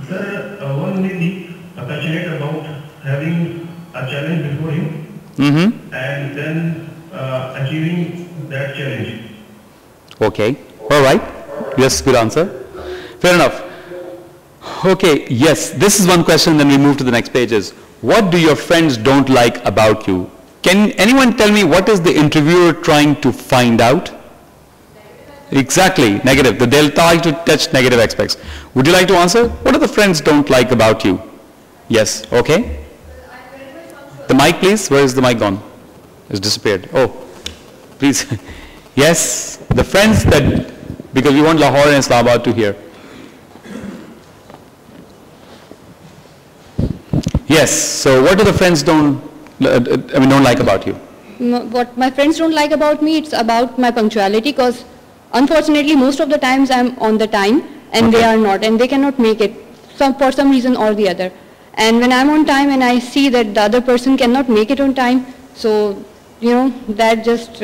Sir, one may be passionate about having a challenge before him and then achieving that challenge. Okay, all right. Yes, good answer. Fair enough. Okay, yes, this is one question, then we move to the next page is, what do your friends don't like about you? Can anyone tell me what is the interviewer trying to find out? Exactly, negative. They'll try to touch negative aspects. Would you like to answer? What do the friends don't like about you? Yes, okay. The mic, please. Where is the mic gone? It's disappeared. Oh, please. Yes, the friends that, because we want Lahore and Islamabad to hear. Yes, so what do the friends don't like about you? What my friends don't like about me, it's about my punctuality, because unfortunately most of the times I'm on the time and they are not, and they cannot make it for some reason or the other. And when I'm on time and I see that the other person cannot make it on time, so you know, that just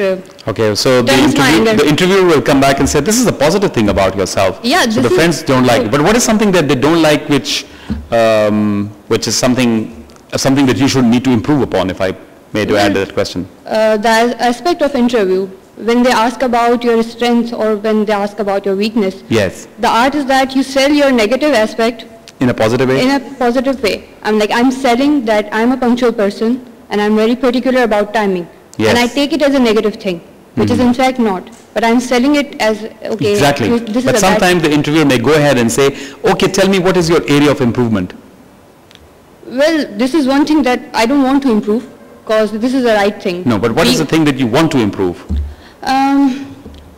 okay, so the interviewer will come back and say, this is a positive thing about yourself. Yeah, so the friends don't like it. But what is something that they don't like which is something that you should need to improve upon, if I may to add to that question? The aspect of interview, when they ask about your strengths or when they ask about your weakness. Yes. The art is that you sell your negative aspect in a positive way? In a positive way. I'm selling that I'm a punctual person and I'm very particular about timing. Yes. And I take it as a negative thing, which is in fact not. But I'm selling it as, okay, exactly. This but is sometimes the interviewer may go ahead and say, okay, tell me what is your area of improvement? Well, this is one thing that I don't want to improve, because this is the right thing. No, but what is the thing that you want to improve?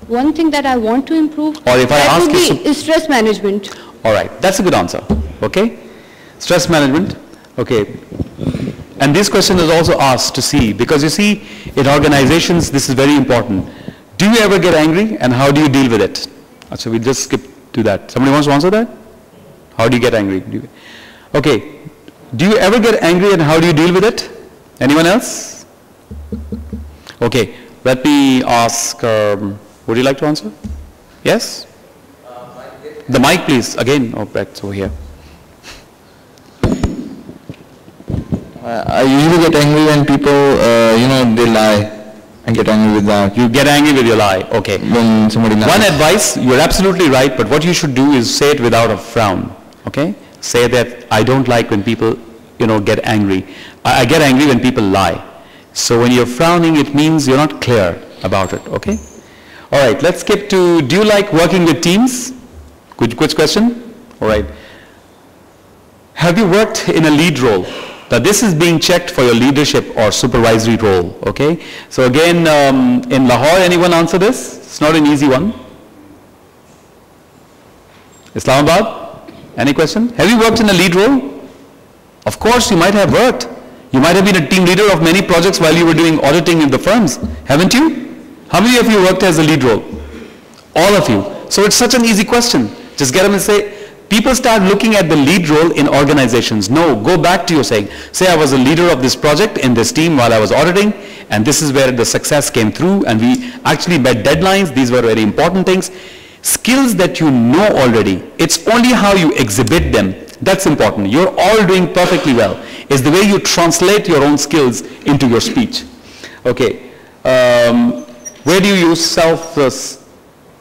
One thing that I want to improve, or if I ask you, is stress management. All right, that's a good answer. Okay, stress management. Okay, and this question is also asked to see, because you see, in organizations, this is very important. Do you ever get angry, and how do you deal with it? So we'll just skip to that. Somebody wants to answer that? How do you get angry? Okay, do you ever get angry, and how do you deal with it? Anyone else? Okay, let me ask, would you like to answer? Yes? The mic, please. Again, back over here. I usually get angry when people, they lie. I get angry with that. You get angry with your lie. Okay. When somebody lies. One advice, you're absolutely right, but what you should do is say it without a frown. Okay? Say that I don't like when people, get angry. I get angry when people lie. So when you're frowning, it means you're not clear about it. Okay? All right. Let's skip to, do you like working with teams? Good question. All right. Have you worked in a lead role? Now this is being checked for your leadership or supervisory role, okay? So again, in Lahore, anyone answer this? It's not an easy one. Islamabad, any question? Have you worked in a lead role? Of course, you might have worked. You might have been a team leader of many projects while you were doing auditing in the firms, haven't you? How many of you worked as a lead role? All of you. So it's such an easy question. Just get up and say, people start looking at the lead role in organizations. No, go back to your saying. Say I was a leader of this project in this team while I was auditing, and this is where the success came through, and we actually met deadlines. These were very important things. Skills that you know already. It's only how you exhibit them. That's important. You're all doing perfectly well. It's the way you translate your own skills into your speech. Okay. Where do you use self?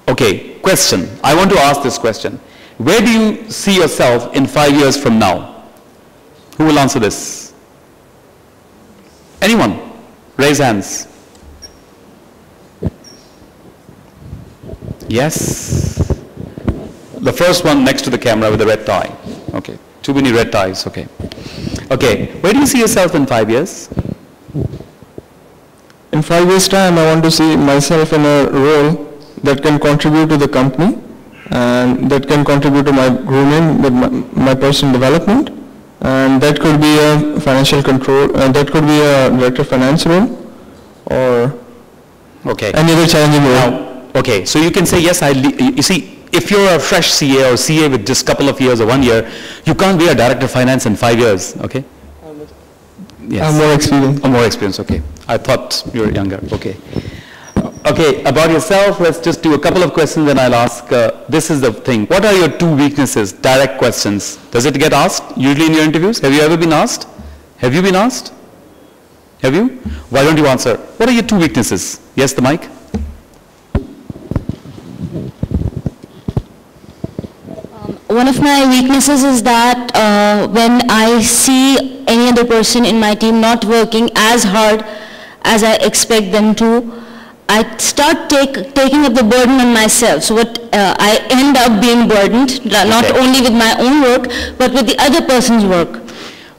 Okay, question. I want to ask this question. Where do you see yourself in 5 years from now? Who will answer this? Anyone? Raise hands. Yes. The first one next to the camera with the red tie. Okay. Too many red ties. Okay. Okay. Where do you see yourself in 5 years? In 5 years' time, I want to see myself in a role that can contribute to the company, and that can contribute to my grooming, my personal development, and that could be a financial control, that could be a director of finance role, or any other challenging role. Now, okay, so you can say, yes, you see, if you're a fresh CA or CA with just a couple of years or 1 year, you can't be a director of finance in 5 years, okay? Yes. I'm more experienced. More experienced, okay. I thought you were younger, okay. Okay, about yourself, let's just do a couple of questions and I'll ask, this is the thing. What are your 2 weaknesses? Direct questions. Does it get asked usually in your interviews? Have you ever been asked? Have you been asked? Have you? Why don't you answer? What are your 2 weaknesses? Yes, the mic. One of my weaknesses is that when I see any other person in my team not working as hard as I expect them to, I start taking up the burden on myself. So I end up being burdened, not only with my own work, but with the other person's work.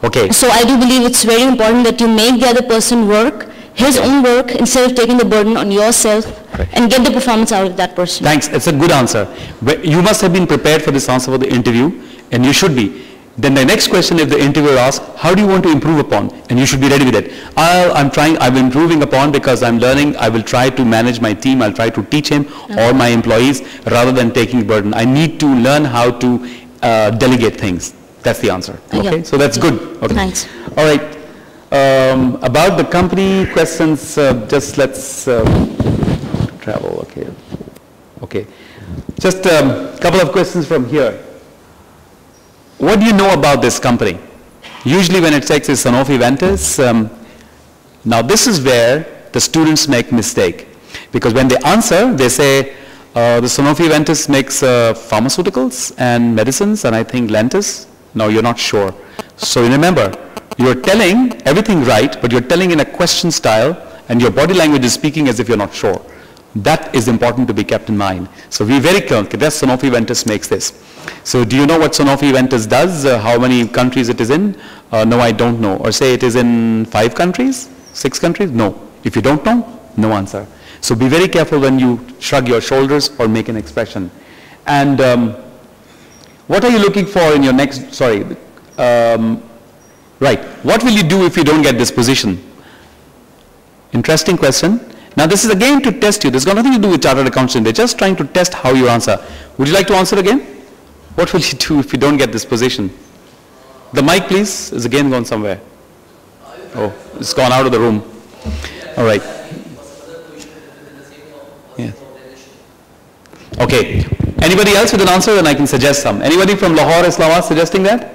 Okay. So I do believe it's very important that you make the other person work, his own work, instead of taking the burden on yourself and get the performance out of that person. Thanks. It's a good answer. You must have been prepared for this answer for the interview, and you should be. Then the next question, if the interviewer asks, how do you want to improve upon? And you should be ready with it. I'm improving upon because I'm learning. I will try to manage my team. I'll try to teach him or my employees rather than taking burden. I need to learn how to delegate things. That's the answer. Okay, so that's good. Okay. Thanks. All right. About the company questions, just let's travel. Okay. Okay. Just a couple of questions from here. What do you know about this company? Usually when it checks is Sanofi Ventus. Now this is where the students make mistake. Because when they answer, they say the Sanofi Ventus makes pharmaceuticals and medicines and I think lentis. No, you're not sure. So remember, you're telling everything right, but you're telling in a question style and your body language is speaking as if you're not sure. That is important to be kept in mind. So be very clear, okay, that's Sanofi Ventus makes this. So do you know what Sanofi Ventus does? How many countries it is in? No, I don't know. Or say it is in 5 countries? 6 countries? No. If you don't know, no answer. So be very careful when you shrug your shoulders or make an expression. And what are you looking for in your next, right. What will you do if you don't get this position? Interesting question. Now this is again to test you. This has got nothing to do with chartered accountant. They're just trying to test how you answer. Would you like to answer again? What will you do if you don't get this position? The mic please is again gone somewhere. Oh, it's gone out of the room. All right. Yeah. Okay. Anybody else with an answer? Then I can suggest some. Anybody from Lahore, Islamabad suggesting that?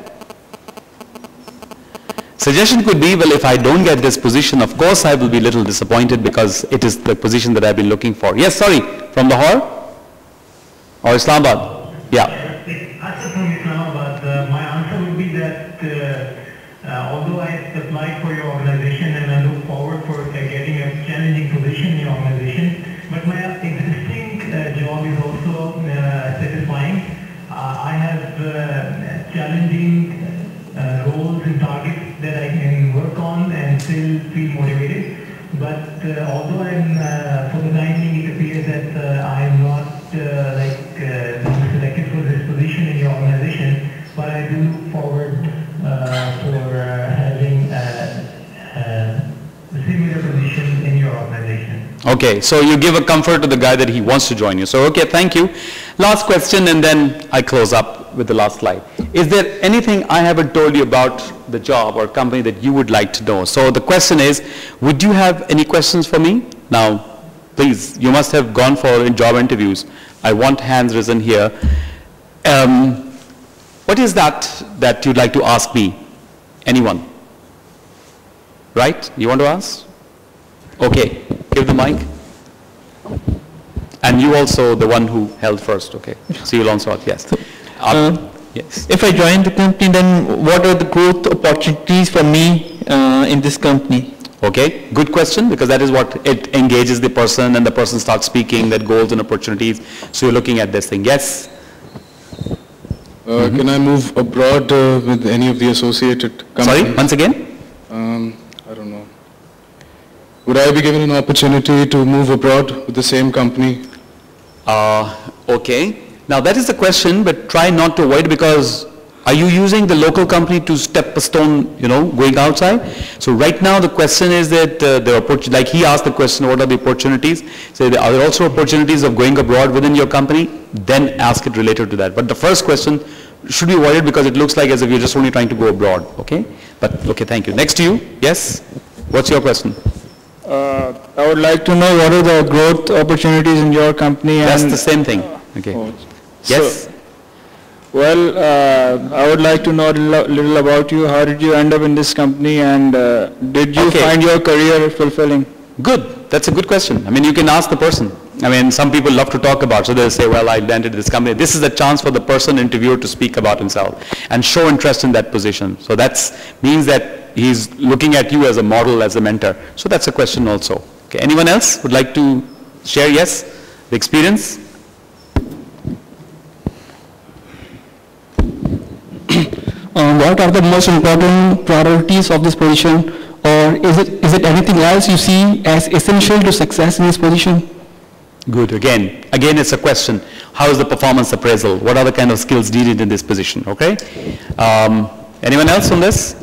Suggestion could be, well, if I don't get this position, of course I will be a little disappointed because it is the position that I've been looking for. Yes, sorry, from Lahore or Islamabad? Yeah. Actually from Islamabad, my answer would be that although I applied for your organization and I look forward for getting a challenging position in your organization, but my existing job is also satisfying. I have challenging roles and targets that I can work on and still feel motivated. But although I'm, for the time being, it appears that I'm not being selected for this position in your organization, but I do look forward for having a similar position in your organization. Okay, so you give a comfort to the guy that he wants to join you. So, okay, thank you. Last question and then I close up with the last slide. Is there anything I haven't told you about the job or company that you would like to know? So the question is, would you have any questions for me? Now, please, you must have gone for job interviews. I want hands risen here. What is that you'd like to ask me? Anyone? Right? You want to ask? Okay, give the mic. And you also, the one who held first, okay. So you'll answer, yes. Yes. If I join the company, then what are the growth opportunities for me in this company? Okay, good question, because that is what it engages the person and the person starts speaking, that goals and opportunities. So you're looking at this thing. Yes? Can I move abroad with any of the associated companies? Sorry, once again? I don't know. Would I be given an opportunity to move abroad with the same company? Okay. Now that is the question, but try not to avoid, because are you using the local company to step a stone, going outside? So right now the question is that like he asked the question, what are the opportunities? So are there also opportunities of going abroad within your company? Then ask it related to that. But the first question should be avoided because it looks like as if you're just only trying to go abroad. Okay? But okay, thank you. Next to you. Yes? What's your question? I would like to know what are the growth opportunities in your company. That's and the same thing. Okay. Yes. I would like to know a little about you. How did you end up in this company, and did you find your career fulfilling? Good. That's a good question. I mean, you can ask the person. I mean, some people love to talk about, so they'll say, well, I landed this company. This is a chance for the person interviewer to speak about himself and show interest in that position. So that means that he's looking at you as a model, as a mentor. So that's a question also. Okay. Anyone else would like to share? Yes, the experience? What are the most important priorities of this position, or is it anything else you see as essential to success in this position? Good. Again, it's a question. How is the performance appraisal? What are the kind of skills needed in this position? Okay. Anyone else on this?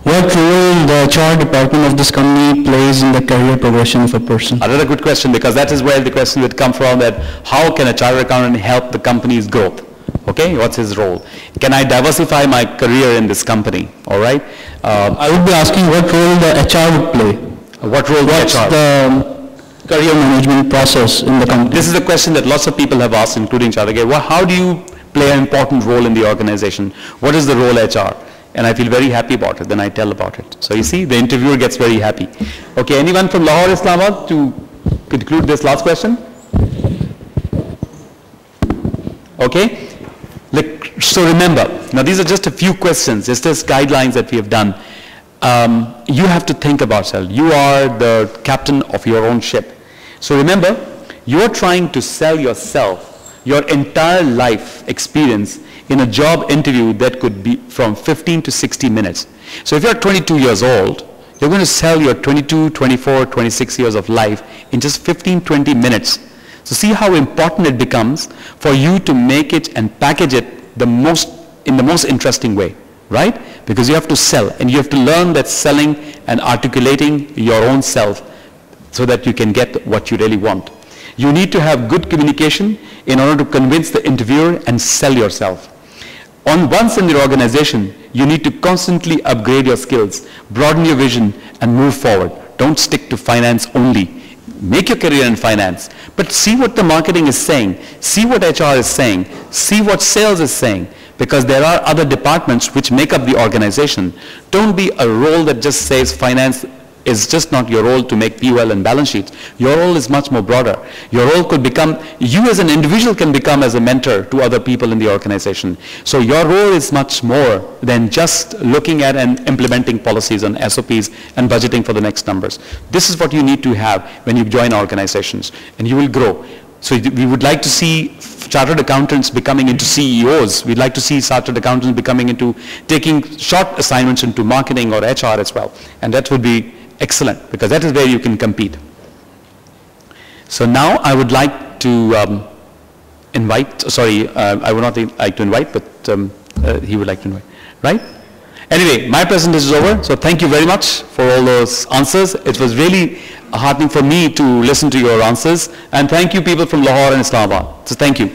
What role the HR department of this company plays in the career progression of a person? Another good question, because that is where the question would come from, that how can a chartered accountant help the company's growth? Okay, what's his role? Can I diversify my career in this company? All right. I would be asking what role the HR would play. What role What's the HR? The career management process in the company? This is a question that lots of people have asked, including chartered. Well, how do you play an important role in the organization? What is the role HR? And I feel very happy about it, then I tell about it. So you see, the interviewer gets very happy. Okay, anyone from Lahore, Islamabad to conclude this last question? Okay. So remember, now these are just a few questions, just as guidelines that we have done. You have to think about yourself. You are the captain of your own ship. So remember, you're trying to sell yourself, your entire life experience in a job interview that could be from 15 to 60 minutes. So if you're 22 years old, you're going to sell your 22, 24, 26 years of life in just 15, 20 minutes. So see how important it becomes for you to make it and package it in the most interesting way, right? Because you have to sell, and you have to learn that selling and articulating your own self so that you can get what you really want. You need to have good communication in order to convince the interviewer and sell yourself. Once in the organization, you need to constantly upgrade your skills, broaden your vision, and move forward. Don't stick to finance only. Make your career in finance, but see what the marketing is saying, see what HR is saying, see what sales is saying, because there are other departments which make up the organization. Don't be a role that just says finance is just not your role to make POL and balance sheets. Your role is much more broader. Your role could become, you as an individual can become as a mentor to other people in the organization. So your role is much more than just looking at and implementing policies on SOPs and budgeting for the next numbers. This is what you need to have when you join organizations, and you will grow. So we would like to see chartered accountants becoming into CEOs. We'd like to see chartered accountants becoming into taking short assignments into marketing or HR as well. And that would be excellent, because that is where you can compete. So now I would like to invite, I would not like to invite, but he would like to invite, right? Anyway, my presentation is over, so thank you very much for all those answers. It was really heartening for me to listen to your answers, and thank you people from Lahore and Islamabad. So thank you.